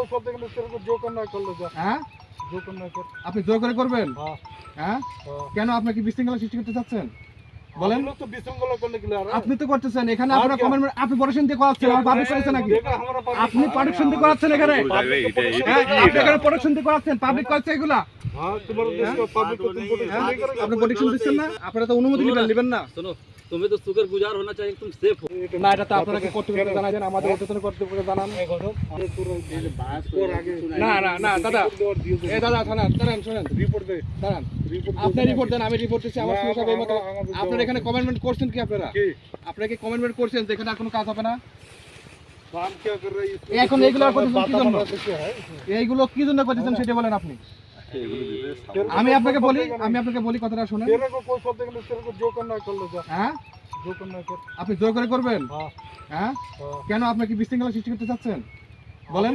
कोई शब्द के तेरे को जो करना कर लो जा। হ্যাঁ जो करना कर। আপনি জোর করে করবেন हाँ হ্যাঁ हाँ। কেন আপনি কি বিশৃঙ্খলা সৃষ্টি করতে চাচ্ছেন বলেন हम लोग तो विशृंखला करने के लिए आ रहे हैं। আপনি তো করতেছেন এখানে আর আপনারা কি? কমেন্ট আপনি পড়াশোনা দিয়ে করাচ্ছেন আমার পাবলিক করেছে নাকি देखा हमारा public- আপনি প্রোডাকশন দিয়ে করাচ্ছেন এখানে হ্যাঁ আপনি এখানে প্রোডাকশন দিয়ে করাচ্ছেন পাবলিক করছে এগুলা हाँ तुम्हारे देश का पब्लिक को तुम प्रोटेक्शन नहीं करेगा। আপনি প্রোডাকশন দিচ্ছেন না আপনারা তো অনুমতি নেবেন না सुनो तुम्हें तो शुक्रगुजार होना चाहिए तुम सेफ हो। না এটা তো আপনারা কি কর্তৃপক্ষ জানাই দেন আমাদের অত্যন্ত কর্তৃপক্ষ জানান और आगे না না না দাদা और दियो এই দাদা দাঁড়ান শুনেন रिपोर्ट दे দাঁড়ান रिपोर्ट আপনি রিপোর্ট দেন আমি রিপোর্ট দিচ্ছি আমার সমস্যা এই মতো আপনারা এখানে কমেন্টমেন্ট করছেন কি আপনারা की আপনারা কি কমেন্টমেন্ট করছেন যে এখানে আর কোনো কাজ হবে না काम क्या कर रहे हैं এখন এইগুলো করতেছেন কি জন্য क्या है এইগুলো কি জন্য করতেছেন সেটা বলেন আপনি আমি আপনাকে বলি কথাটা শুনেন तेरे को कोई शब्द के तेरे को जो करना कर लो जा। হ্যাঁ जो करना कर। আপনি জোর করে করবেন हाँ হ্যাঁ हाँ। কেন আপনি কি বিশৃঙ্খলা সৃষ্টি করতে চাচ্ছেন বলেন